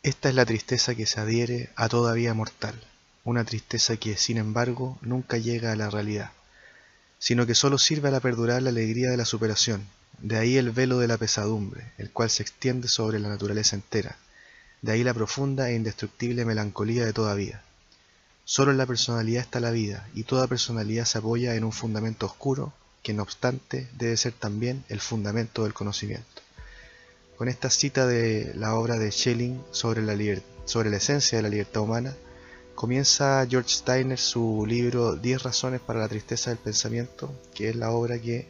Esta es la tristeza que se adhiere a toda vida mortal, una tristeza que, sin embargo, nunca llega a la realidad, sino que sólo sirve a perdurar la alegría de la superación. De ahí el velo de la pesadumbre, el cual se extiende sobre la naturaleza entera. De ahí la profunda e indestructible melancolía de toda vida. Solo en la personalidad está la vida, y toda personalidad se apoya en un fundamento oscuro, que no obstante debe ser también el fundamento del conocimiento. Con esta cita de la obra de Schelling sobre la esencia de la libertad humana, comienza George Steiner su libro 10 razones para la tristeza del pensamiento, que es la obra que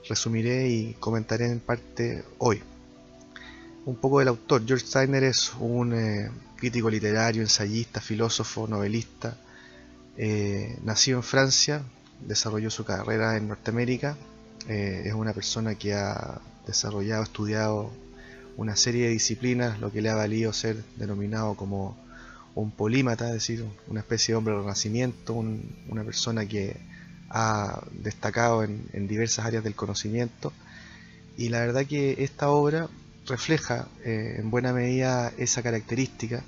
resumiré y comentaré en parte hoy. Un poco del autor. George Steiner es un crítico literario, ensayista, filósofo, novelista, nacido en Francia, desarrolló su carrera en Norteamérica, es una persona que ha estudiado una serie de disciplinas, lo que le ha valido ser denominado como un polímata, es decir, una especie de hombre de renacimiento, una persona que ha destacado en diversas áreas del conocimiento, y la verdad que esta obra refleja en buena medida esa característica,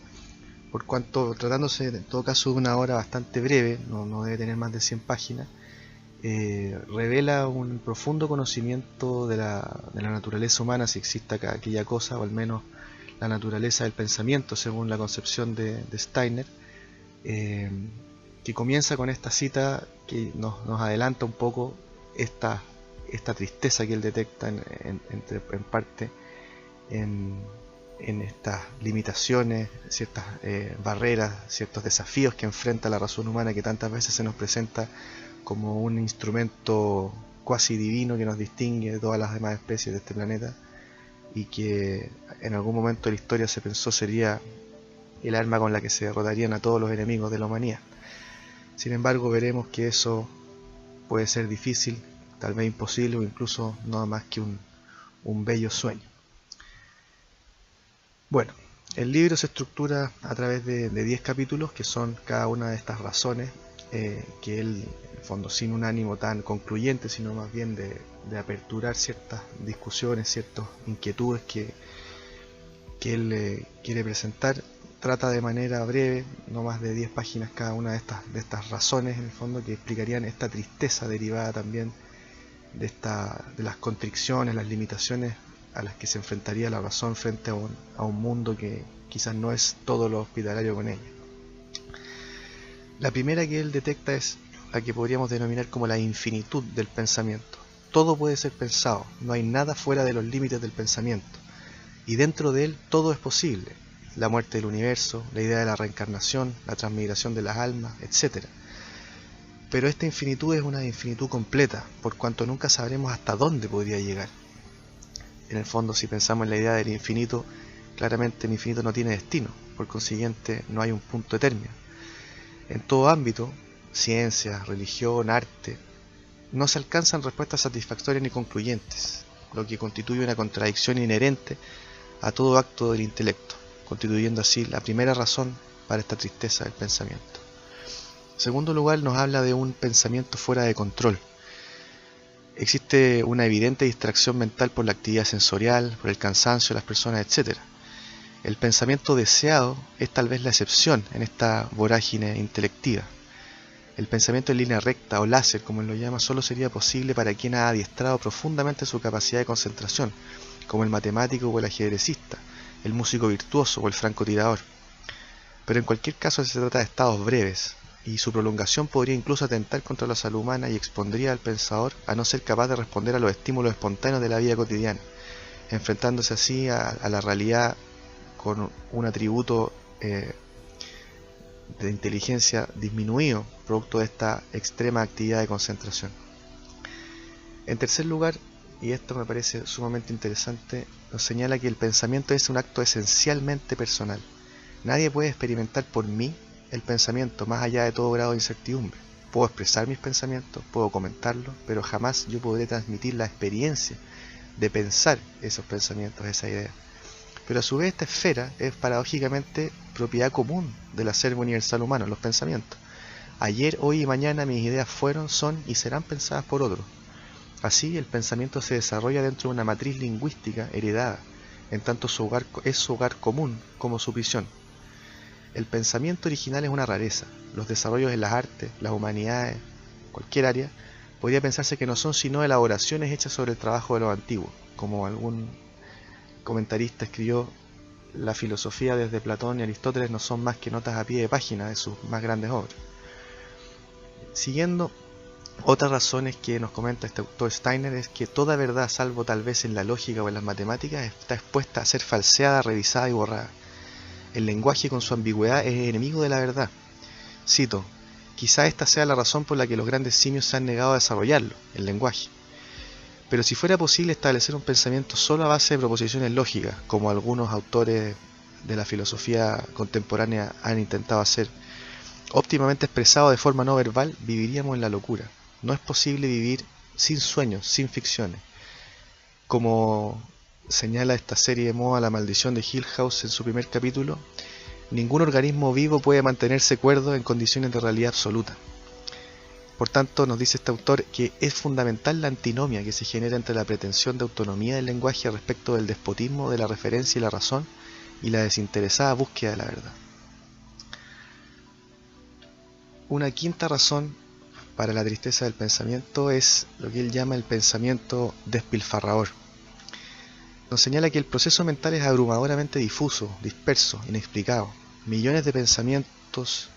por cuanto, tratándose en todo caso de una obra bastante breve, no debe tener más de 100 páginas, revela un profundo conocimiento de la naturaleza humana, si existe aquella cosa, o al menos la naturaleza del pensamiento, según la concepción de Steiner, que comienza con esta cita que nos adelanta un poco esta tristeza que él detecta en parte en estas limitaciones, ciertas barreras, ciertos desafíos que enfrenta la razón humana, que tantas veces se nos presenta como un instrumento cuasi divino que nos distingue de todas las demás especies de este planeta, y que en algún momento de la historia se pensó sería el arma con la que se derrotarían a todos los enemigos de la humanidad. Sin embargo, veremos que eso puede ser difícil, tal vez imposible, o incluso no más que un bello sueño. Bueno, el libro se estructura a través de 10 capítulos, que son cada una de estas razones, que él, en el fondo, sin un ánimo tan concluyente, sino más bien de aperturar ciertas discusiones, ciertas inquietudes que él quiere presentar, trata de manera breve, no más de 10 páginas cada una de estas razones, en el fondo, que explicarían esta tristeza derivada también de las constricciones, las limitaciones a las que se enfrentaría la razón frente a un mundo que quizás no es todo lo hospitalario con ella. La primera que él detecta es la que podríamos denominar como la infinitud del pensamiento. Todo puede ser pensado, no hay nada fuera de los límites del pensamiento, y dentro de él todo es posible: la muerte del universo, la idea de la reencarnación, la transmigración de las almas, etc. Pero esta infinitud es una infinitud completa, por cuanto nunca sabremos hasta dónde podría llegar. En el fondo, si pensamos en la idea del infinito, claramente el infinito no tiene destino, por consiguiente no hay un punto de término. En todo ámbito, ciencia, religión, arte, no se alcanzan respuestas satisfactorias ni concluyentes, lo que constituye una contradicción inherente a todo acto del intelecto, constituyendo así la primera razón para esta tristeza del pensamiento. En segundo lugar, nos habla de un pensamiento fuera de control. Existe una evidente distracción mental por la actividad sensorial, por el cansancio de las personas, etc. El pensamiento deseado es tal vez la excepción en esta vorágine intelectiva. El pensamiento en línea recta o láser, como él lo llama, solo sería posible para quien ha adiestrado profundamente su capacidad de concentración, como el matemático o el ajedrecista, el músico virtuoso o el francotirador. Pero en cualquier caso se trata de estados breves, y su prolongación podría incluso atentar contra la salud humana y expondría al pensador a no ser capaz de responder a los estímulos espontáneos de la vida cotidiana, enfrentándose así a la realidad con un atributo de inteligencia disminuido, producto de esta extrema actividad de concentración. En tercer lugar, y esto me parece sumamente interesante, nos señala que el pensamiento es un acto esencialmente personal. Nadie puede experimentar por mí el pensamiento más allá de todo grado de incertidumbre. Puedo expresar mis pensamientos, puedo comentarlos, pero jamás yo podré transmitir la experiencia de pensar esos pensamientos, esa idea. Pero a su vez esta esfera es paradójicamente propiedad común del acervo universal humano, los pensamientos. Ayer, hoy y mañana mis ideas fueron, son y serán pensadas por otros. Así, el pensamiento se desarrolla dentro de una matriz lingüística heredada, en tanto es su hogar común como su prisión. El pensamiento original es una rareza. Los desarrollos en las artes, las humanidades, cualquier área, podría pensarse que no son sino elaboraciones hechas sobre el trabajo de los antiguos. Como algún comentarista escribió, la filosofía desde Platón y Aristóteles no son más que notas a pie de página de sus más grandes obras. Siguiendo, otras razones que nos comenta este autor Steiner es que toda verdad, salvo tal vez en la lógica o en las matemáticas, está expuesta a ser falseada, revisada y borrada. El lenguaje con su ambigüedad es enemigo de la verdad. Cito, quizá esta sea la razón por la que los grandes simios se han negado a desarrollarlo, el lenguaje. Pero si fuera posible establecer un pensamiento solo a base de proposiciones lógicas, como algunos autores de la filosofía contemporánea han intentado hacer, óptimamente expresado de forma no verbal, viviríamos en la locura. No es posible vivir sin sueños, sin ficciones. Como señala esta serie de moda La maldición de Hill House en su primer capítulo, ningún organismo vivo puede mantenerse cuerdo en condiciones de realidad absoluta. Por tanto, nos dice este autor que es fundamental la antinomia que se genera entre la pretensión de autonomía del lenguaje respecto del despotismo de la referencia y la razón y la desinteresada búsqueda de la verdad. Una quinta razón para la tristeza del pensamiento es lo que él llama el pensamiento despilfarrador. Nos señala que el proceso mental es abrumadoramente difuso, disperso, inexplicado. Millones de pensamientos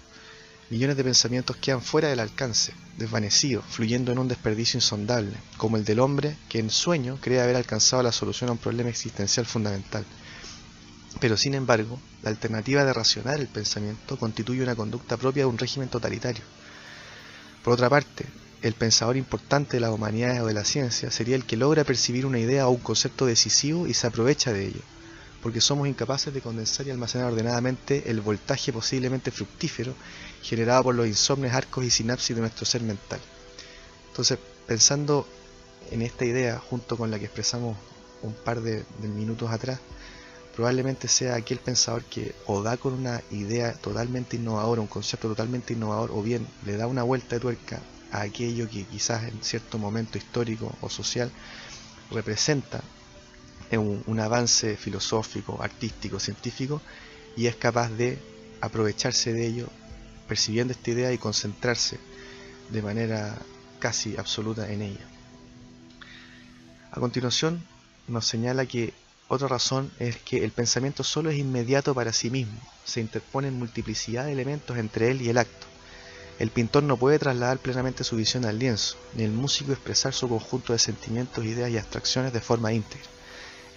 quedan fuera del alcance, desvanecidos, fluyendo en un desperdicio insondable, como el del hombre que en sueño cree haber alcanzado la solución a un problema existencial fundamental. Pero sin embargo, la alternativa de racionar el pensamiento constituye una conducta propia de un régimen totalitario. Por otra parte, el pensador importante de las humanidades o de la ciencia sería el que logra percibir una idea o un concepto decisivo y se aprovecha de ello, porque somos incapaces de condensar y almacenar ordenadamente el voltaje posiblemente fructífero generado por los insomnes arcos y sinapsis de nuestro ser mental. Entonces, pensando en esta idea junto con la que expresamos un par de minutos atrás, probablemente sea aquel pensador que o da con una idea totalmente innovadora, un concepto totalmente innovador, o bien le da una vuelta de tuerca a aquello que quizás en cierto momento histórico o social representa un avance filosófico, artístico, científico, y es capaz de aprovecharse de ello, percibiendo esta idea y concentrarse de manera casi absoluta en ella. A continuación nos señala que otra razón es que el pensamiento solo es inmediato para sí mismo, se interponen multiplicidad de elementos entre él y el acto. El pintor no puede trasladar plenamente su visión al lienzo, ni el músico expresar su conjunto de sentimientos, ideas y abstracciones de forma íntegra.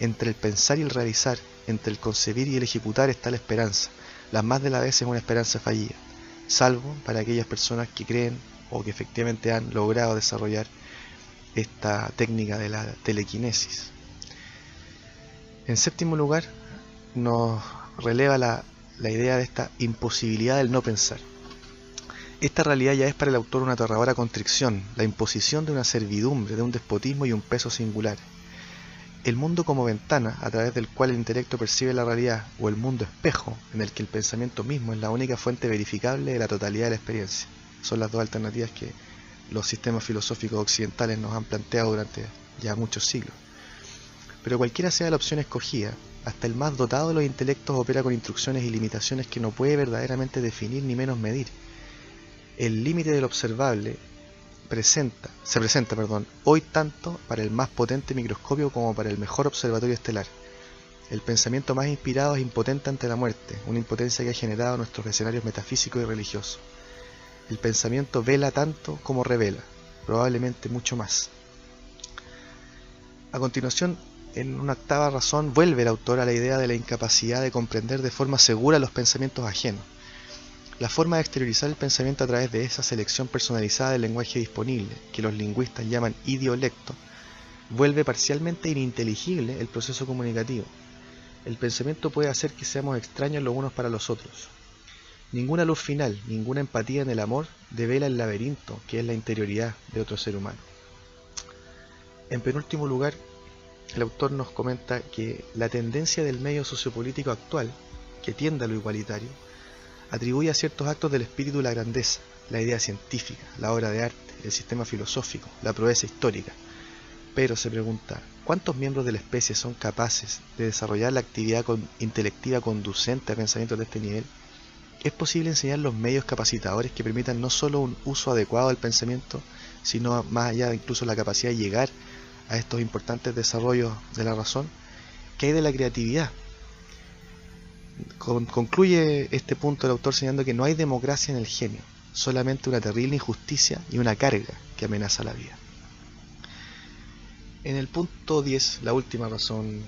Entre el pensar y el realizar, entre el concebir y el ejecutar está la esperanza, las más de las veces una esperanza fallida, salvo para aquellas personas que creen o que efectivamente han logrado desarrollar esta técnica de la telequinesis. En séptimo lugar, nos releva la idea de esta imposibilidad del no pensar. Esta realidad ya es para el autor una aterradora constricción, la imposición de una servidumbre, de un despotismo y un peso singular. El mundo como ventana a través del cual el intelecto percibe la realidad, o el mundo espejo en el que el pensamiento mismo es la única fuente verificable de la totalidad de la experiencia. Son las dos alternativas que los sistemas filosóficos occidentales nos han planteado durante ya muchos siglos. Pero cualquiera sea la opción escogida, hasta el más dotado de los intelectos opera con instrucciones y limitaciones que no puede verdaderamente definir ni menos medir. El límite del observable se presenta hoy tanto para el más potente microscopio como para el mejor observatorio estelar. El pensamiento más inspirado es impotente ante la muerte, una impotencia que ha generado nuestros escenarios metafísicos y religiosos. El pensamiento vela tanto como revela, probablemente mucho más. A continuación, en una octava razón, vuelve el autor a la idea de la incapacidad de comprender de forma segura los pensamientos ajenos. La forma de exteriorizar el pensamiento a través de esa selección personalizada del lenguaje disponible, que los lingüistas llaman idiolecto, vuelve parcialmente ininteligible el proceso comunicativo. El pensamiento puede hacer que seamos extraños los unos para los otros. Ninguna luz final, ninguna empatía en el amor devela el laberinto que es la interioridad de otro ser humano. En penúltimo lugar, el autor nos comenta que la tendencia del medio sociopolítico actual, que tiende a lo igualitario, atribuye a ciertos actos del espíritu la grandeza, la idea científica, la obra de arte, el sistema filosófico, la proeza histórica. Pero se pregunta, ¿Cuántos miembros de la especie son capaces de desarrollar la actividad intelectiva conducente a pensamientos de este nivel? ¿Es posible enseñar los medios capacitadores que permitan no solo un uso adecuado del pensamiento, sino más allá de incluso la capacidad de llegar a estos importantes desarrollos de la razón? ¿Qué hay de la creatividad? Concluye este punto el autor señalando que no hay democracia en el genio, solamente una terrible injusticia y una carga que amenaza la vida. En el punto 10, la última razón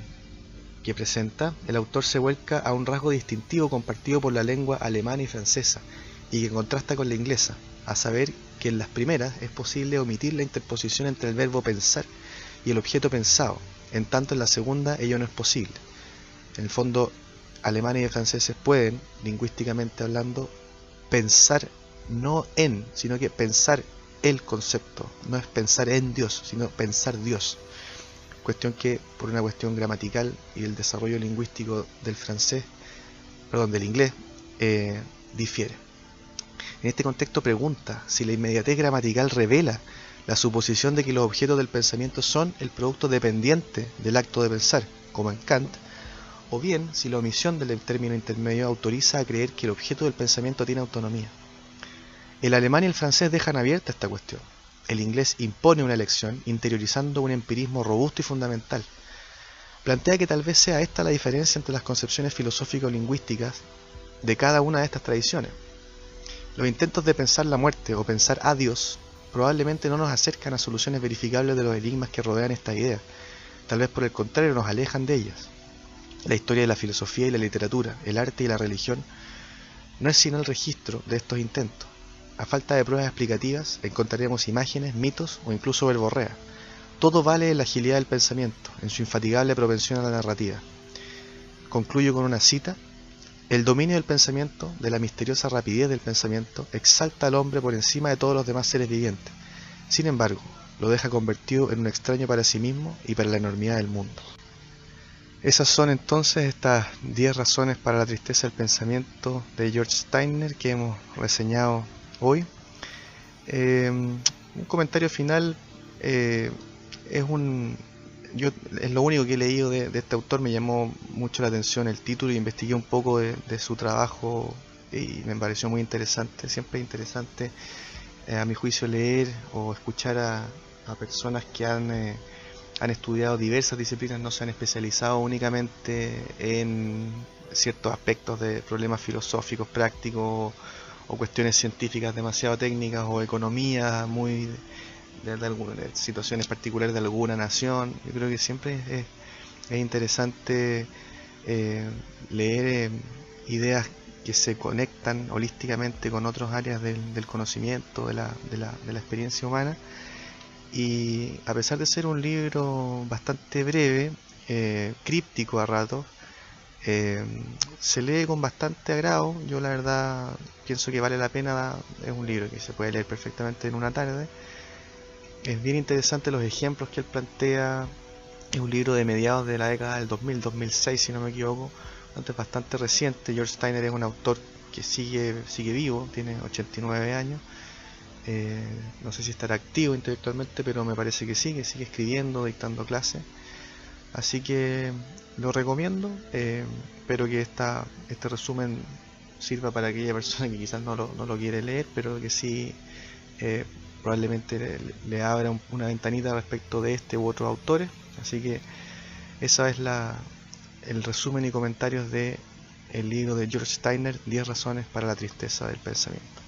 que presenta, el autor se vuelca a un rasgo distintivo compartido por la lengua alemana y francesa y que contrasta con la inglesa, a saber que en las primeras es posible omitir la interposición entre el verbo pensar y el objeto pensado, en tanto en la segunda ello no es posible. En el fondo, alemanes y franceses pueden, lingüísticamente hablando, pensar no en, sino que pensar el concepto, no es pensar en Dios, sino pensar Dios. Cuestión que, por una cuestión gramatical y el desarrollo lingüístico del del inglés, difiere. En este contexto pregunta si la inmediatez gramatical revela la suposición de que los objetos del pensamiento son el producto dependiente del acto de pensar, como en Kant, o bien si la omisión del término intermedio autoriza a creer que el objeto del pensamiento tiene autonomía. El alemán y el francés dejan abierta esta cuestión. El inglés impone una elección, interiorizando un empirismo robusto y fundamental. Plantea que tal vez sea esta la diferencia entre las concepciones filosóficas o lingüísticas de cada una de estas tradiciones. Los intentos de pensar la muerte o pensar a Dios probablemente no nos acercan a soluciones verificables de los enigmas que rodean esta idea. Tal vez por el contrario nos alejan de ellas. La historia de la filosofía y la literatura, el arte y la religión, no es sino el registro de estos intentos. A falta de pruebas explicativas, encontraremos imágenes, mitos o incluso verborrea. Todo vale en la agilidad del pensamiento, en su infatigable propensión a la narrativa. Concluyo con una cita. El dominio del pensamiento, de la misteriosa rapidez del pensamiento, exalta al hombre por encima de todos los demás seres vivientes. Sin embargo, lo deja convertido en un extraño para sí mismo y para la enormidad del mundo. Esas son entonces estas 10 razones para la tristeza del pensamiento de George Steiner que hemos reseñado hoy. Un comentario final, es lo único que he leído de este autor. Me llamó mucho la atención el título y investigué un poco de su trabajo y me pareció muy interesante. Siempre es interesante, a mi juicio, leer o escuchar a personas que han estudiado diversas disciplinas, no se han especializado únicamente en ciertos aspectos de problemas filosóficos, prácticos o cuestiones científicas demasiado técnicas o economía muy de situaciones particulares de alguna nación. Yo creo que siempre es interesante leer ideas que se conectan holísticamente con otras áreas del conocimiento, de la experiencia humana. Y a pesar de ser un libro bastante breve, críptico a ratos, se lee con bastante agrado. Yo la verdad pienso que vale la pena. Es un libro que se puede leer perfectamente en una tarde. Es bien interesante los ejemplos que él plantea. Es un libro de mediados de la década del 2000-2006, si no me equivoco. Entonces bastante reciente. George Steiner es un autor que sigue vivo, tiene 89 años. No sé si estará activo intelectualmente, pero me parece que sigue escribiendo, dictando clases. Así que lo recomiendo. Espero que este resumen sirva para aquella persona que quizás no lo quiere leer, pero que sí probablemente le abra una ventanita respecto de este u otros autores. Así que esa es el resumen y comentarios de el libro de George Steiner, 10 razones para la tristeza del pensamiento.